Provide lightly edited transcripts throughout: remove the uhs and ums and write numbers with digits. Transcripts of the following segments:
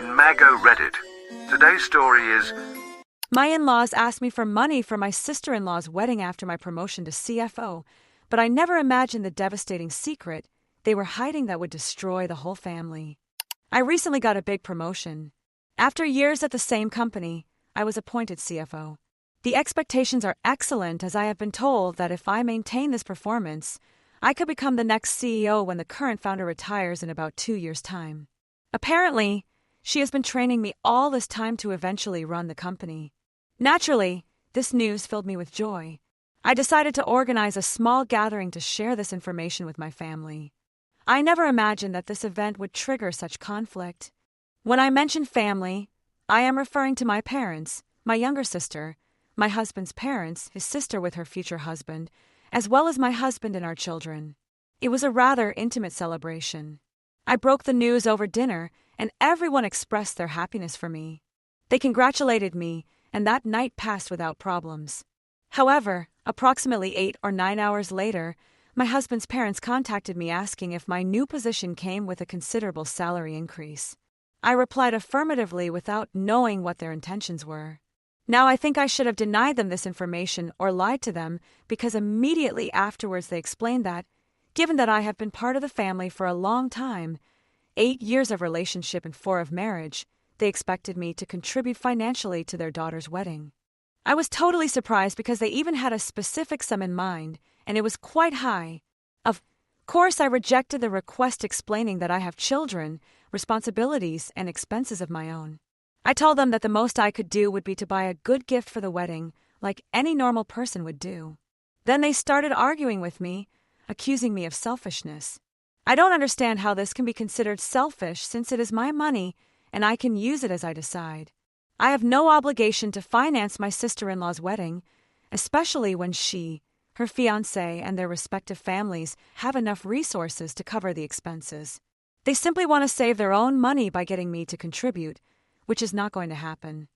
in Mago Reddit. Today's story is My in-laws asked me for money for my sister-in-law's wedding after my promotion to CFO, but I never imagined the devastating secret they were hiding that would destroy the whole family. I recently got a big promotion. After years at the same company, I was appointed CFO. The expectations are excellent, as I have been told that if I maintain this performance, I could become the next CEO when the current founder retires in about 2 years' time. Apparently, she has been training me all this time to eventually run the company. Naturally, this news filled me with joy. I decided to organize a small gathering to share this information with my family. I never imagined that this event would trigger such conflict. When I mention family, I am referring to my parents, my younger sister, my husband's parents, his sister with her future husband, as well as my husband and our children. It was a rather intimate celebration. I broke the news over dinner, and everyone expressed their happiness for me. They congratulated me, and that night passed without problems. However, approximately 8 or 9 hours later, my husband's parents contacted me asking if my new position came with a considerable salary increase. I replied affirmatively without knowing what their intentions were. Now I think I should have denied them this information or lied to them, because immediately afterwards they explained that, given that I have been part of the family for a long time, 8 years of relationship and 4 of marriage, they expected me to contribute financially to their daughter's wedding. I was totally surprised because they even had a specific sum in mind, and it was quite high. Of course, I rejected the request, explaining that I have children, responsibilities, and expenses of my own. I told them that the most I could do would be to buy a good gift for the wedding, like any normal person would do. Then they started arguing with me, accusing me of selfishness. I don't understand how this can be considered selfish, since it is my money and I can use it as I decide. I have no obligation to finance my sister-in-law's wedding, especially when she, her fiancé, and their respective families have enough resources to cover the expenses. They simply want to save their own money by getting me to contribute, which is not going to happen.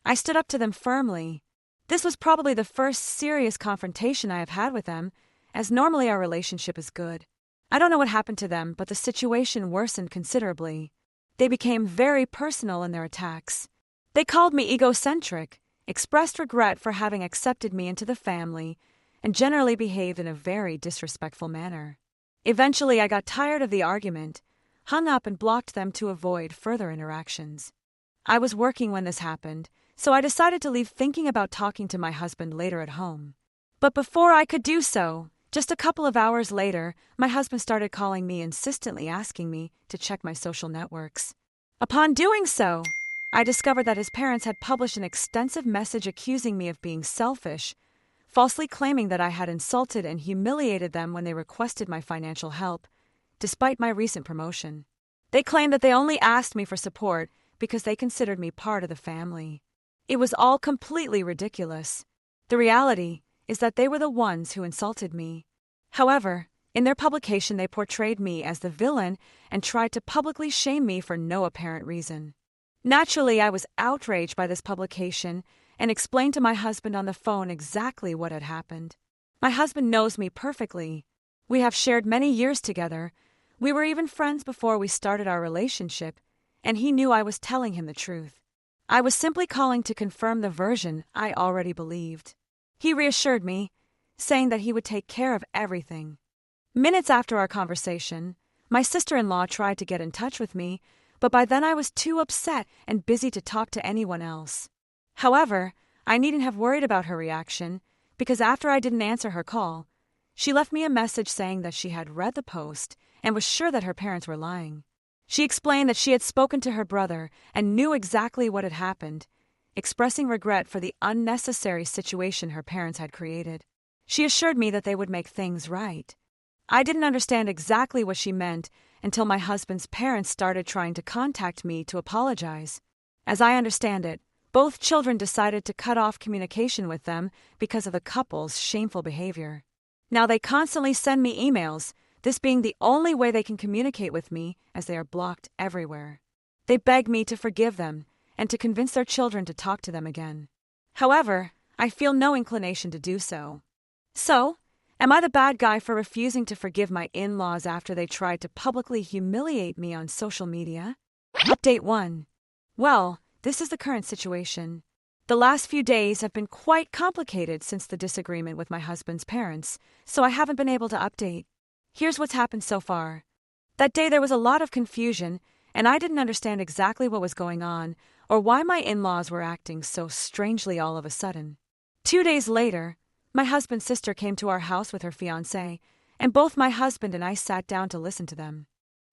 I stood up to them firmly. This was probably the first serious confrontation I have had with them, as normally our relationship is good. I don't know what happened to them, but the situation worsened considerably. They became very personal in their attacks. They called me egocentric, expressed regret for having accepted me into the family, and generally behaved in a very disrespectful manner. Eventually, I got tired of the argument, hung up, and blocked them to avoid further interactions. I was working when this happened, so I decided to leave, thinking about talking to my husband later at home. But before I could do so, just a couple of hours later, my husband started calling me, insistently asking me to check my social networks. Upon doing so, I discovered that his parents had published an extensive message accusing me of being selfish, falsely claiming that I had insulted and humiliated them when they requested my financial help, despite my recent promotion. They claimed that they only asked me for support because they considered me part of the family. It was all completely ridiculous. The reality is that they were the ones who insulted me. However, in their publication they portrayed me as the villain and tried to publicly shame me for no apparent reason. Naturally, I was outraged by this publication and explained to my husband on the phone exactly what had happened. My husband knows me perfectly. We have shared many years together. We were even friends before we started our relationship, and he knew I was telling him the truth. I was simply calling to confirm the version I already believed. He reassured me, saying that he would take care of everything. Minutes after our conversation, my sister-in-law tried to get in touch with me, but by then I was too upset and busy to talk to anyone else. However, I needn't have worried about her reaction, because after I didn't answer her call, she left me a message saying that she had read the post and was sure that her parents were lying. She explained that she had spoken to her brother and knew exactly what had happened, expressing regret for the unnecessary situation her parents had created. She assured me that they would make things right. I didn't understand exactly what she meant until my husband's parents started trying to contact me to apologize. As I understand it, both children decided to cut off communication with them because of the couple's shameful behavior. Now they constantly send me emails, this being the only way they can communicate with me, as they are blocked everywhere. They beg me to forgive them and to convince their children to talk to them again. However, I feel no inclination to do so. So, am I the bad guy for refusing to forgive my in-laws after they tried to publicly humiliate me on social media? Update 1. Well, this is the current situation. The last few days have been quite complicated since the disagreement with my husband's parents, so I haven't been able to update. Here's what's happened so far. That day there was a lot of confusion, and I didn't understand exactly what was going on or why my in-laws were acting so strangely all of a sudden. 2 days later, my husband's sister came to our house with her fiancé, and both my husband and I sat down to listen to them.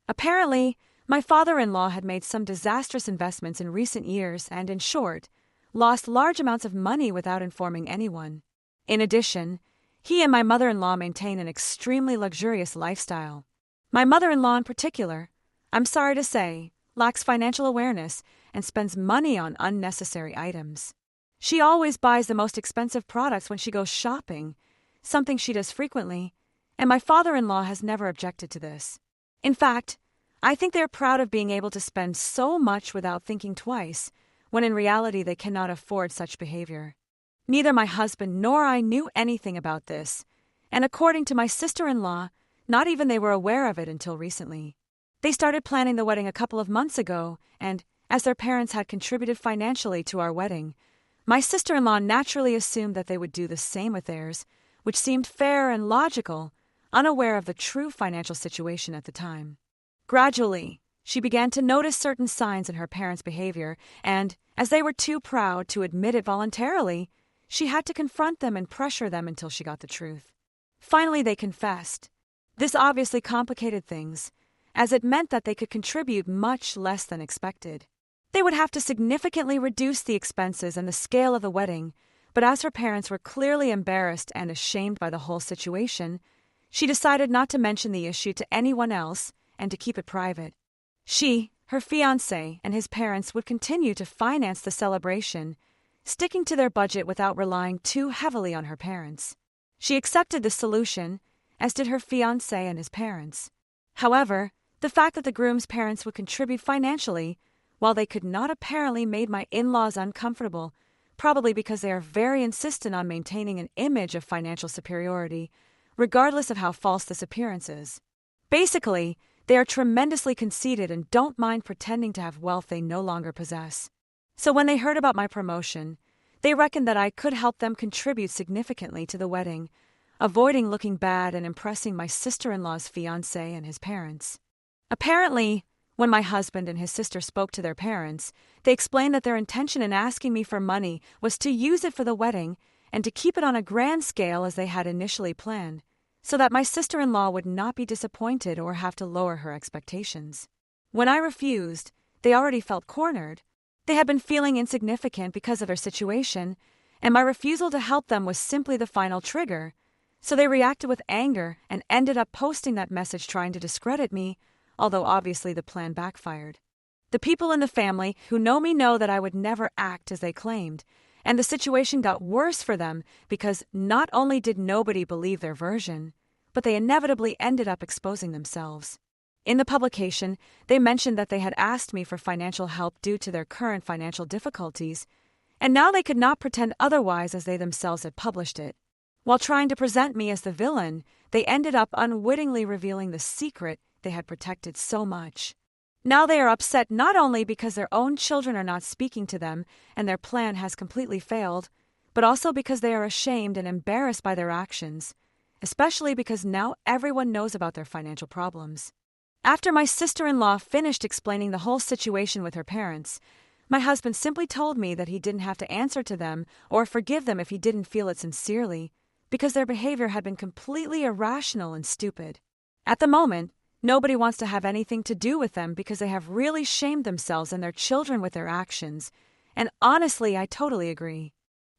Apparently, my father-in-law had made some disastrous investments in recent years and, in short, lost large amounts of money without informing anyone. In addition, he and my mother-in-law maintain an extremely luxurious lifestyle. My mother-in-law in particular, I'm sorry to say, lacks financial awareness and spends money on unnecessary items. She always buys the most expensive products when she goes shopping, something she does frequently, and my father-in-law has never objected to this. In fact, I think they're proud of being able to spend so much without thinking twice, when in reality they cannot afford such behavior. Neither my husband nor I knew anything about this, and according to my sister-in-law, not even they were aware of it until recently. They started planning the wedding a couple of months ago, and, as their parents had contributed financially to our wedding, my sister-in-law naturally assumed that they would do the same with theirs, which seemed fair and logical, unaware of the true financial situation at the time. Gradually, she began to notice certain signs in her parents' behavior, and, as they were too proud to admit it voluntarily, she had to confront them and pressure them until she got the truth. Finally, they confessed. This obviously complicated things, as it meant that they could contribute much less than expected. They would have to significantly reduce the expenses and the scale of the wedding, but as her parents were clearly embarrassed and ashamed by the whole situation, she decided not to mention the issue to anyone else and to keep it private. She, her fiancé, and his parents would continue to finance the celebration, sticking to their budget without relying too heavily on her parents. She accepted this solution, as did her fiancé and his parents. However, the fact that the groom's parents would contribute financially, while they could not apparently, made my in-laws uncomfortable, probably because they are very insistent on maintaining an image of financial superiority, regardless of how false this appearance is. Basically, they are tremendously conceited and don't mind pretending to have wealth they no longer possess. So when they heard about my promotion, they reckoned that I could help them contribute significantly to the wedding, avoiding looking bad and impressing my sister-in-law's fiancé and his parents. Apparently, when my husband and his sister spoke to their parents, they explained that their intention in asking me for money was to use it for the wedding and to keep it on a grand scale as they had initially planned, so that my sister-in-law would not be disappointed or have to lower her expectations. When I refused, they already felt cornered. They had been feeling insignificant because of their situation, and my refusal to help them was simply the final trigger, so they reacted with anger and ended up posting that message trying to discredit me, although obviously the plan backfired. The people in the family who know me know that I would never act as they claimed, and the situation got worse for them because not only did nobody believe their version, but they inevitably ended up exposing themselves. In the publication, they mentioned that they had asked me for financial help due to their current financial difficulties, and now they could not pretend otherwise as they themselves had published it. While trying to present me as the villain, they ended up unwittingly revealing the secret they had protected so much. Now they are upset not only because their own children are not speaking to them and their plan has completely failed, but also because they are ashamed and embarrassed by their actions, especially because now everyone knows about their financial problems. After my sister-in-law finished explaining the whole situation with her parents, my husband simply told me that he didn't have to answer to them or forgive them if he didn't feel it sincerely, because their behavior had been completely irrational and stupid. At the moment, nobody wants to have anything to do with them because they have really shamed themselves and their children with their actions, and honestly, I totally agree.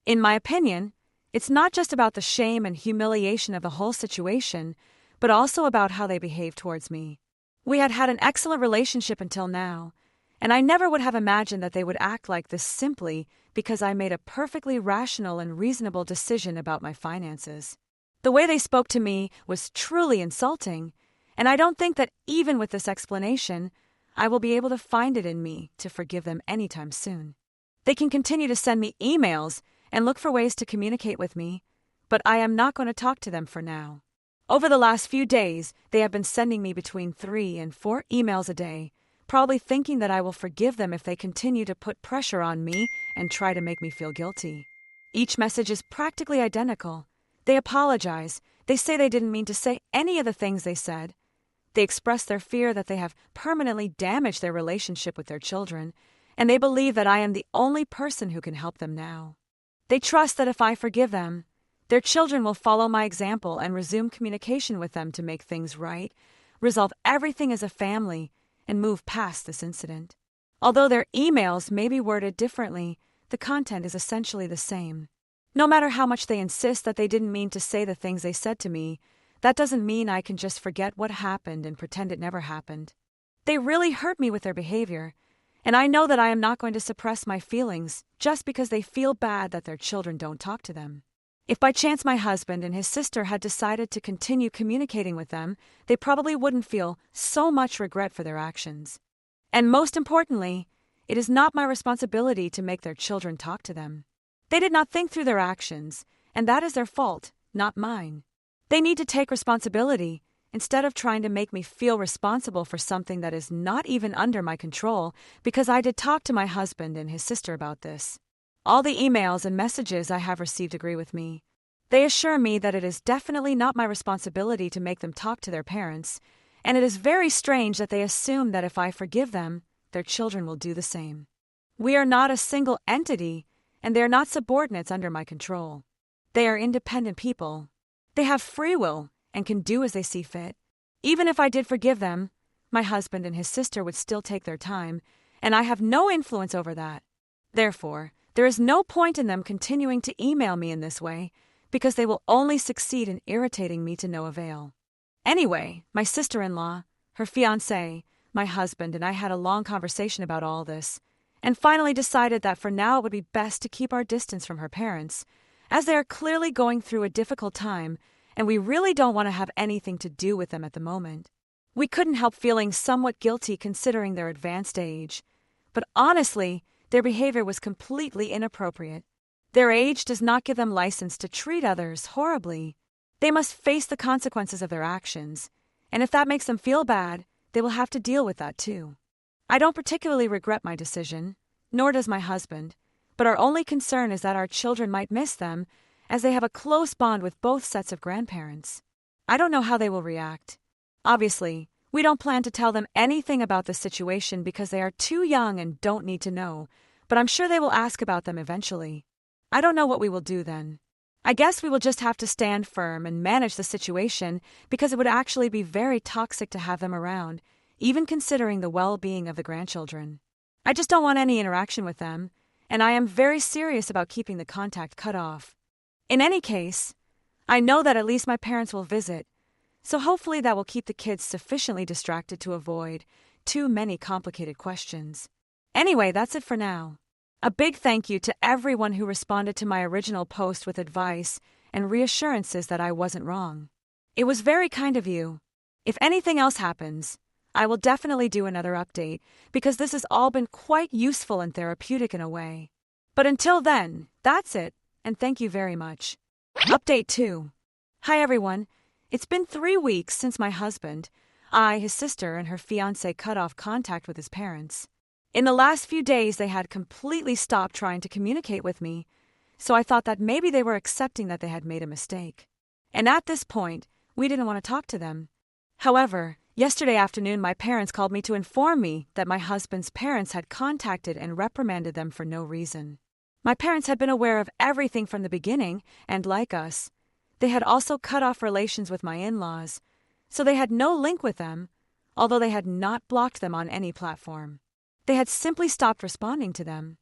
In my opinion, it's not just about the shame and humiliation of the whole situation, but also about how they behave towards me. We had had an excellent relationship until now, and I never would have imagined that they would act like this simply because I made a perfectly rational and reasonable decision about my finances. The way they spoke to me was truly insulting, and I don't think that even with this explanation, I will be able to find it in me to forgive them anytime soon. They can continue to send me emails and look for ways to communicate with me, but I am not going to talk to them for now. Over the last few days, they have been sending me between 3 and 4 emails a day, probably thinking that I will forgive them if they continue to put pressure on me and try to make me feel guilty. Each message is practically identical. They apologize. They say they didn't mean to say any of the things they said. They express their fear that they have permanently damaged their relationship with their children, and they believe that I am the only person who can help them now. They trust that if I forgive them, their children will follow my example and resume communication with them to make things right, resolve everything as a family, and move past this incident. Although their emails may be worded differently, the content is essentially the same. No matter how much they insist that they didn't mean to say the things they said to me, that doesn't mean I can just forget what happened and pretend it never happened. They really hurt me with their behavior, and I know that I am not going to suppress my feelings just because they feel bad that their children don't talk to them. If by chance my husband and his sister had decided to continue communicating with them, they probably wouldn't feel so much regret for their actions. And most importantly, it is not my responsibility to make their children talk to them. They did not think through their actions, and that is their fault, not mine. They need to take responsibility instead of trying to make me feel responsible for something that is not even under my control, because I did talk to my husband and his sister about this. All the emails and messages I have received agree with me. They assure me that it is definitely not my responsibility to make them talk to their parents, and it is very strange that they assume that if I forgive them, their children will do the same. We are not a single entity, and they are not subordinates under my control. They are independent people. They have free will and can do as they see fit. Even if I did forgive them, my husband and his sister would still take their time, and I have no influence over that. Therefore, there is no point in them continuing to email me in this way, because they will only succeed in irritating me to no avail. Anyway, my sister-in-law, her fiancé, my husband, and I had a long conversation about all this, and finally decided that for now it would be best to keep our distance from her parents, as they are clearly going through a difficult time, and we really don't want to have anything to do with them at the moment. We couldn't help feeling somewhat guilty considering their advanced age, but honestly, their behavior was completely inappropriate. Their age does not give them license to treat others horribly. They must face the consequences of their actions, and if that makes them feel bad, they will have to deal with that too. I don't particularly regret my decision, nor does my husband, but our only concern is that our children might miss them, as they have a close bond with both sets of grandparents. I don't know how they will react. Obviously, we don't plan to tell them anything about the situation because they are too young and don't need to know, but I'm sure they will ask about them eventually. I don't know what we will do then. I guess we will just have to stand firm and manage the situation because it would actually be very toxic to have them around, even considering the well-being of the grandchildren. I just don't want any interaction with them, and I am very serious about keeping the contact cut off. In any case, I know that at least my parents will visit, so hopefully that will keep the kids sufficiently distracted to avoid too many complicated questions. Anyway, that's it for now. A big thank you to everyone who responded to my original post with advice and reassurances that I wasn't wrong. It was very kind of you. If anything else happens, I will definitely do another update because this has all been quite useful and therapeutic in a way. But until then, that's it, and thank you very much. Update 2. Hi everyone. It's been 3 weeks since my husband, his sister, and her fiancé cut off contact with his parents. In the last few days, they had completely stopped trying to communicate with me, so I thought that maybe they were accepting that they had made a mistake. And at this point, we didn't want to talk to them. However, yesterday afternoon, my parents called me to inform me that my husband's parents had contacted and reprimanded them for no reason. My parents had been aware of everything from the beginning, and like us, they had also cut off relations with my in-laws, so they had no link with them, although they had not blocked them on any platform. They had simply stopped responding to them.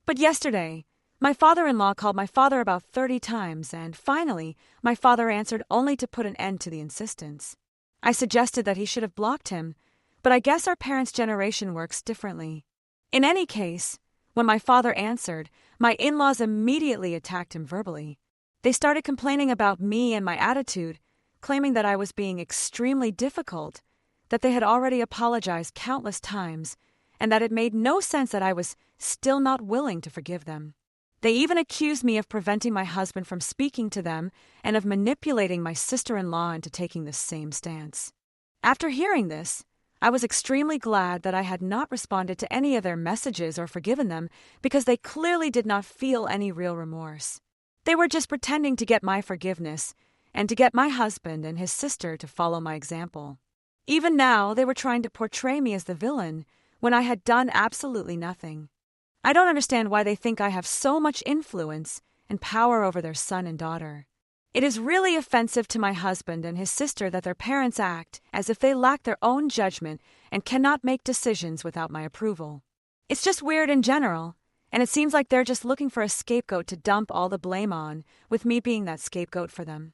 But yesterday, my father-in-law called my father about 30 times, and finally, my father answered only to put an end to the insistence. I suggested that he should have blocked him, but I guess our parents' generation works differently. In any case, when my father answered, my in-laws immediately attacked him verbally. They started complaining about me and my attitude, claiming that I was being extremely difficult, that they had already apologized countless times, and that it made no sense that I was still not willing to forgive them. They even accused me of preventing my husband from speaking to them and of manipulating my sister-in-law into taking the same stance. After hearing this, I was extremely glad that I had not responded to any of their messages or forgiven them, because they clearly did not feel any real remorse. They were just pretending to get my forgiveness and to get my husband and his sister to follow my example. Even now, they were trying to portray me as the villain when I had done absolutely nothing. I don't understand why they think I have so much influence and power over their son and daughter. It is really offensive to my husband and his sister that their parents act as if they lack their own judgment and cannot make decisions without my approval. It's just weird in general, and it seems like they're just looking for a scapegoat to dump all the blame on, with me being that scapegoat for them.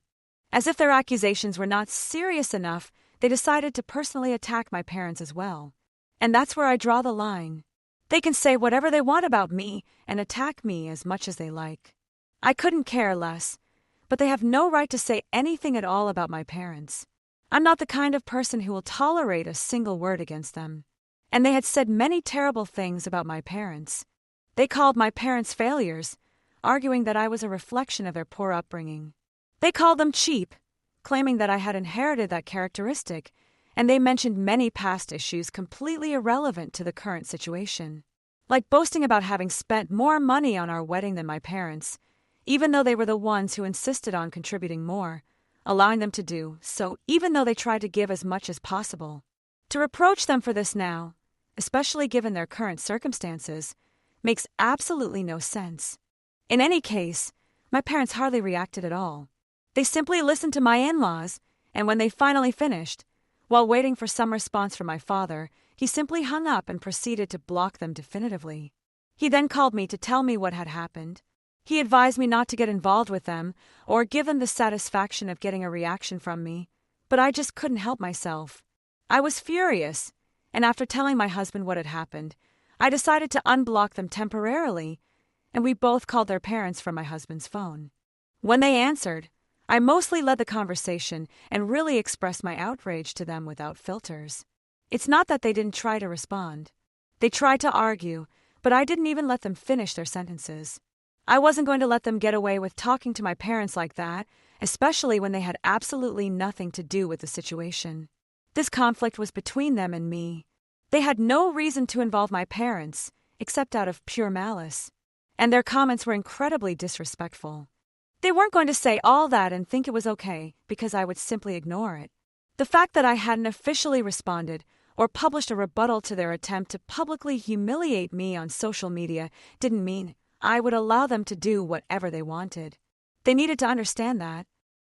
As if their accusations were not serious enough, they decided to personally attack my parents as well. And that's where I draw the line. They can say whatever they want about me and attack me as much as they like. I couldn't care less, but they have no right to say anything at all about my parents. I'm not the kind of person who will tolerate a single word against them. And they had said many terrible things about my parents. They called my parents failures, arguing that I was a reflection of their poor upbringing. They called them cheap, claiming that I had inherited that characteristic, and they mentioned many past issues completely irrelevant to the current situation, like boasting about having spent more money on our wedding than my parents, even though they were the ones who insisted on contributing more, allowing them to do so even though they tried to give as much as possible. To reproach them for this now, especially given their current circumstances, makes absolutely no sense. In any case, my parents hardly reacted at all. They simply listened to my in-laws, and when they finally finished, while waiting for some response from my father, he simply hung up and proceeded to block them definitively. He then called me to tell me what had happened. He advised me not to get involved with them or give them the satisfaction of getting a reaction from me, but I just couldn't help myself. I was furious, and after telling my husband what had happened, I decided to unblock them temporarily, and we both called their parents from my husband's phone. When they answered, I mostly led the conversation and really expressed my outrage to them without filters. It's not that they didn't try to respond. They tried to argue, but I didn't even let them finish their sentences. I wasn't going to let them get away with talking to my parents like that, especially when they had absolutely nothing to do with the situation. This conflict was between them and me. They had no reason to involve my parents, except out of pure malice, and their comments were incredibly disrespectful. They weren't going to say all that and think it was okay because I would simply ignore it. The fact that I hadn't officially responded or published a rebuttal to their attempt to publicly humiliate me on social media didn't mean I would allow them to do whatever they wanted. They needed to understand that.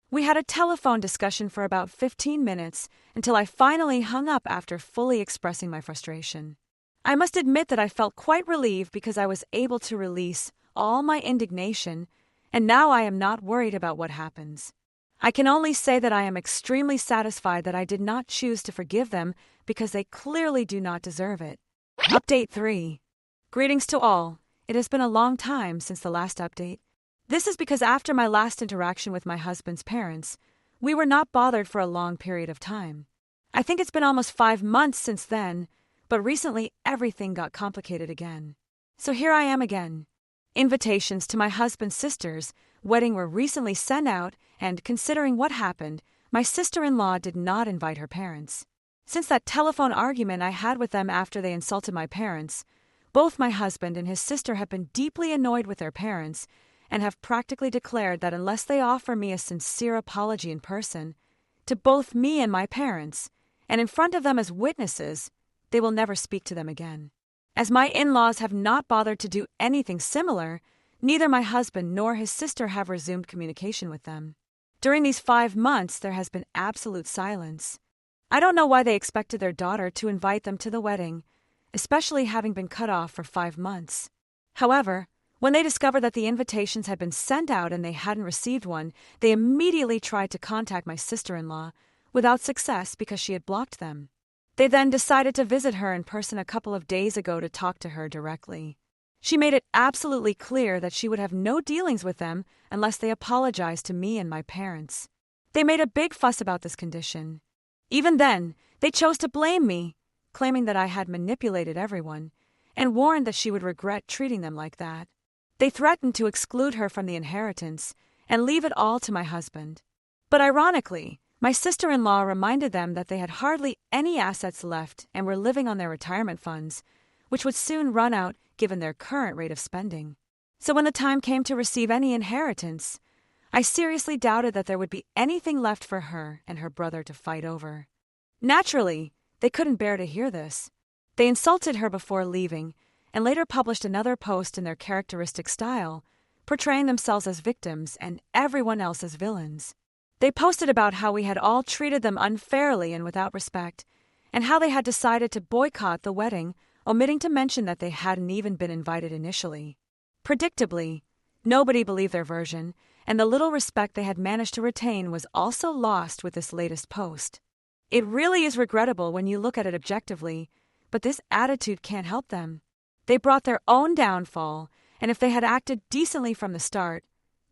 We had a telephone discussion for about 15 minutes until I finally hung up after fully expressing my frustration. I must admit that I felt quite relieved because I was able to release all my indignation, and now I am not worried about what happens. I can only say that I am extremely satisfied that I did not choose to forgive them because they clearly do not deserve it. Update 3. Greetings to all. It has been a long time since the last update. This is because after my last interaction with my husband's parents, we were not bothered for a long period of time. I think it's been almost 5 months since then, but recently everything got complicated again. So here I am again. Invitations to my husband's sister's wedding were recently sent out, and considering what happened, my sister-in-law did not invite her parents. Since that telephone argument I had with them after they insulted my parents, both my husband and his sister have been deeply annoyed with their parents and have practically declared that unless they offer me a sincere apology in person, to both me and my parents, and in front of them as witnesses, they will never speak to them again. As my in-laws have not bothered to do anything similar, neither my husband nor his sister have resumed communication with them. During these 5 months, there has been absolute silence. I don't know why they expected their daughter to invite them to the wedding, especially having been cut off for 5 months. However, when they discovered that the invitations had been sent out and they hadn't received one, they immediately tried to contact my sister-in-law, without success because she had blocked them. They then decided to visit her in person a couple of days ago to talk to her directly. She made it absolutely clear that she would have no dealings with them unless they apologized to me and my parents. They made a big fuss about this condition. Even then, they chose to blame me, claiming that I had manipulated everyone, and warned that she would regret treating them like that. They threatened to exclude her from the inheritance and leave it all to my husband. But ironically, My sister-in-law reminded them that they had hardly any assets left and were living on their retirement funds, which would soon run out given their current rate of spending. So when the time came to receive any inheritance, I seriously doubted that there would be anything left for her and her brother to fight over. Naturally, they couldn't bear to hear this. They insulted her before leaving and later published another post in their characteristic style, portraying themselves as victims and everyone else as villains. They posted about how we had all treated them unfairly and without respect, and how they had decided to boycott the wedding, omitting to mention that they hadn't even been invited initially. Predictably, nobody believed their version, and the little respect they had managed to retain was also lost with this latest post. It really is regrettable when you look at it objectively, but this attitude can't help them. They brought their own downfall, and if they had acted decently from the start,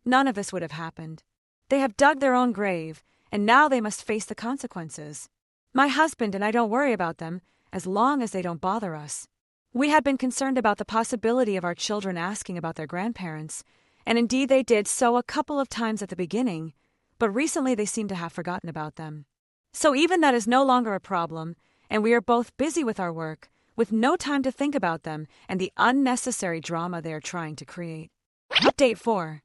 none of this would have happened. They have dug their own grave, and now they must face the consequences. My husband and I don't worry about them, as long as they don't bother us. We had been concerned about the possibility of our children asking about their grandparents, and indeed they did so a couple of times at the beginning, but recently they seem to have forgotten about them. So even that is no longer a problem, and we are both busy with our work, with no time to think about them and the unnecessary drama they are trying to create. Update 4.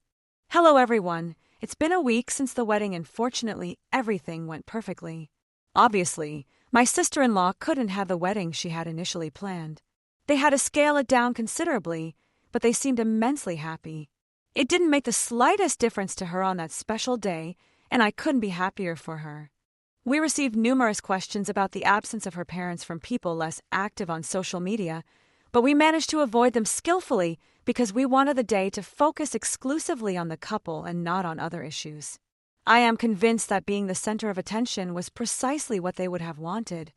Hello everyone. It's been a week since the wedding and fortunately everything went perfectly. Obviously, my sister-in-law couldn't have the wedding she had initially planned. They had to scale it down considerably, but they seemed immensely happy. It didn't make the slightest difference to her on that special day, and I couldn't be happier for her. We received numerous questions about the absence of her parents from people less active on social media, but we managed to avoid them skillfully because we wanted the day to focus exclusively on the couple and not on other issues. I am convinced that being the center of attention was precisely what they would have wanted.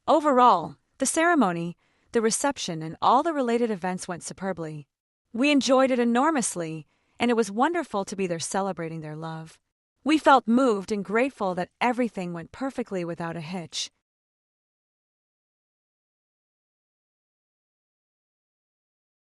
Overall, the ceremony, the reception, and all the related events went superbly. We enjoyed it enormously, and it was wonderful to be there celebrating their love. We felt moved and grateful that everything went perfectly without a hitch.